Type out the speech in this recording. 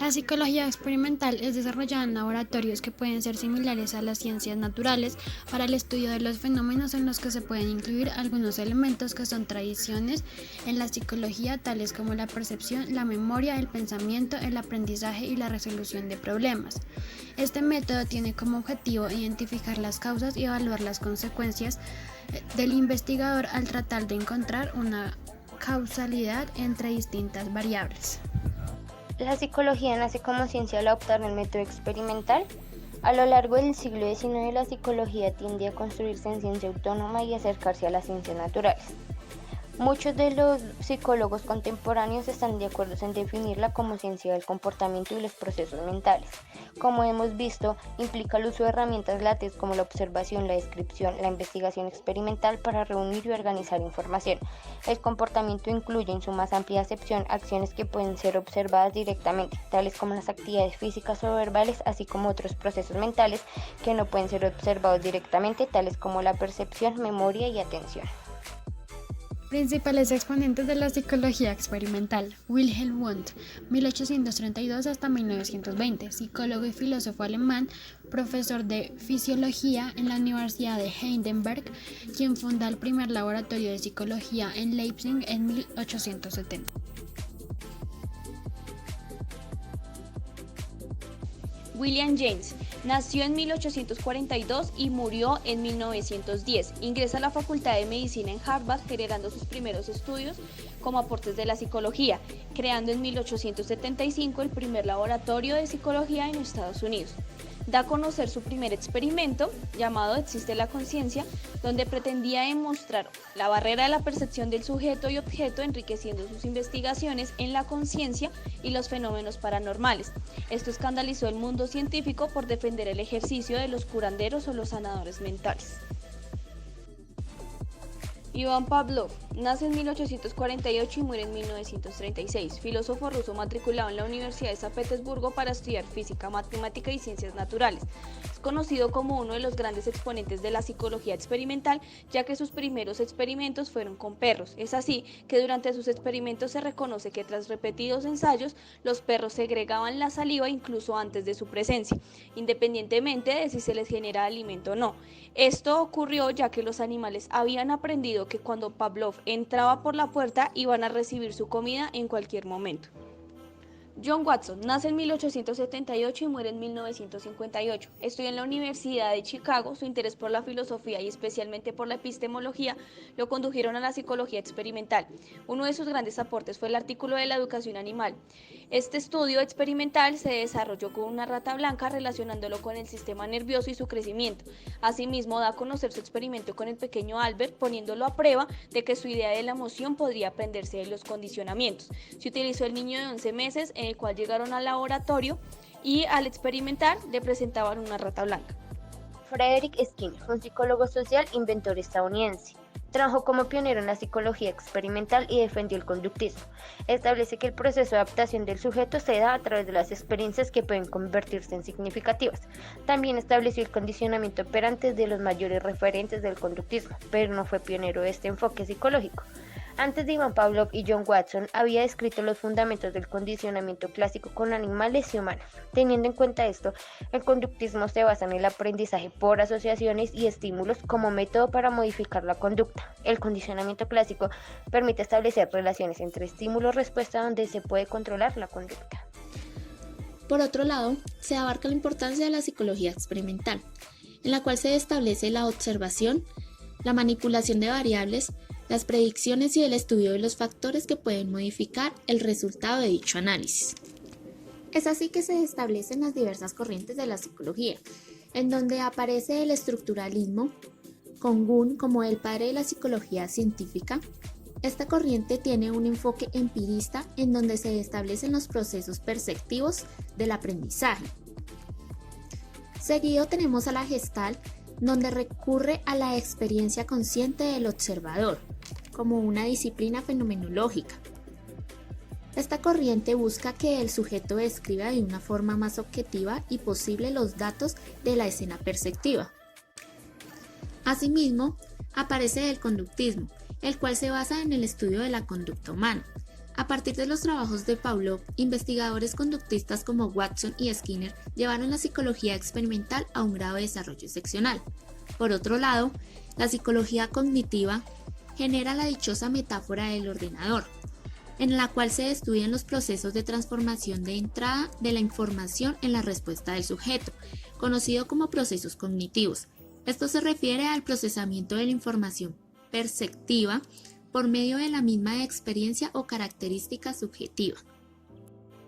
La psicología experimental es desarrollada en laboratorios que pueden ser similares a las ciencias naturales para el estudio de los fenómenos en los que se pueden incluir algunos elementos que son tradiciones en la psicología, tales como la percepción, la memoria, el pensamiento, el aprendizaje y la resolución de problemas. Este método tiene como objetivo identificar las causas y evaluar las consecuencias del investigador al tratar de encontrar una causalidad entre distintas variables. La psicología nace como ciencia al adoptar el método experimental. A lo largo del siglo XIX, la psicología tiende a construirse en ciencia autónoma y acercarse a las ciencias naturales. Muchos de los psicólogos contemporáneos están de acuerdo en definirla como ciencia del comportamiento y los procesos mentales. Como hemos visto, implica el uso de herramientas látex como la observación, la descripción, la investigación experimental para reunir y organizar información. El comportamiento incluye, en su más amplia acepción, acciones que pueden ser observadas directamente, tales como las actividades físicas o verbales, así como otros procesos mentales que no pueden ser observados directamente, tales como la percepción, memoria y atención. Principales exponentes de la psicología experimental: Wilhelm Wundt, 1832 hasta 1920, psicólogo y filósofo alemán, profesor de fisiología en la Universidad de Heidelberg, quien funda el primer laboratorio de psicología en Leipzig en 1870. William James nació en 1842 y murió en 1910. Ingresa a la Facultad de Medicina en Harvard, generando sus primeros estudios como aportes de la psicología, creando en 1875 el primer laboratorio de psicología en Estados Unidos. Da a conocer su primer experimento, llamado Existe la conciencia, donde pretendía demostrar la barrera de la percepción del sujeto y objeto, enriqueciendo sus investigaciones en la conciencia y los fenómenos paranormales. Esto escandalizó el mundo científico por defender el ejercicio de los curanderos o los sanadores mentales. Iván Pavlov nace en 1848 y muere en 1936, filósofo ruso matriculado en la Universidad de San Petersburgo para estudiar física, matemática y ciencias naturales. Es conocido como uno de los grandes exponentes de la psicología experimental, ya que sus primeros experimentos fueron con perros. Es así que durante sus experimentos se reconoce que tras repetidos ensayos, los perros segregaban la saliva incluso antes de su presencia, independientemente de si se les genera alimento o no. Esto ocurrió ya que los animales habían aprendido que cuando Pavlov entraba por la puerta iban a recibir su comida en cualquier momento. John Watson nace en 1878 y muere en 1958. Estudió en la Universidad de Chicago. Su interés por la filosofía y especialmente por la epistemología lo condujeron a la psicología experimental. Uno de sus grandes aportes fue el artículo de la educación animal. Este estudio experimental se desarrolló con una rata blanca relacionándolo con el sistema nervioso y su crecimiento. Asimismo, da a conocer su experimento con el pequeño Albert, poniéndolo a prueba de que su idea de la emoción podría aprenderse de los condicionamientos. Se utilizó el niño de 11 meses, en el cual llegaron al laboratorio y al experimentar le presentaban una rata blanca. Frederick Skinner, un psicólogo social, inventor estadounidense. Trabajó como pionero en la psicología experimental y defendió el conductismo. Establece que el proceso de adaptación del sujeto se da a través de las experiencias que pueden convertirse en significativas. También estableció el condicionamiento operante de los mayores referentes del conductismo, pero no fue pionero de este enfoque psicológico. Antes de Iván Pavlov y John Watson, había descrito los fundamentos del condicionamiento clásico con animales y humanos. Teniendo en cuenta esto, el conductismo se basa en el aprendizaje por asociaciones y estímulos como método para modificar la conducta. El condicionamiento clásico permite establecer relaciones entre estímulo-respuesta donde se puede controlar la conducta. Por otro lado, se abarca la importancia de la psicología experimental, en la cual se establece la observación, la manipulación de variables, las predicciones y el estudio de los factores que pueden modificar el resultado de dicho análisis. Es así que se establecen las diversas corrientes de la psicología, en donde aparece el estructuralismo, con Gunn como el padre de la psicología científica. Esta corriente tiene un enfoque empirista en donde se establecen los procesos perceptivos del aprendizaje. Seguido tenemos a la Gestalt, donde recurre a la experiencia consciente del observador, como una disciplina fenomenológica. Esta corriente busca que el sujeto describa de una forma más objetiva y posible los datos de la escena perceptiva. Asimismo, aparece el conductismo, el cual se basa en el estudio de la conducta humana. A partir de los trabajos de Pavlov, investigadores conductistas como Watson y Skinner llevaron la psicología experimental a un grado de desarrollo seccional. Por otro lado, la psicología cognitiva genera la dichosa metáfora del ordenador, en la cual se estudian los procesos de transformación de entrada de la información en la respuesta del sujeto, conocido como procesos cognitivos. Esto se refiere al procesamiento de la información perceptiva por medio de la misma experiencia o característica subjetiva.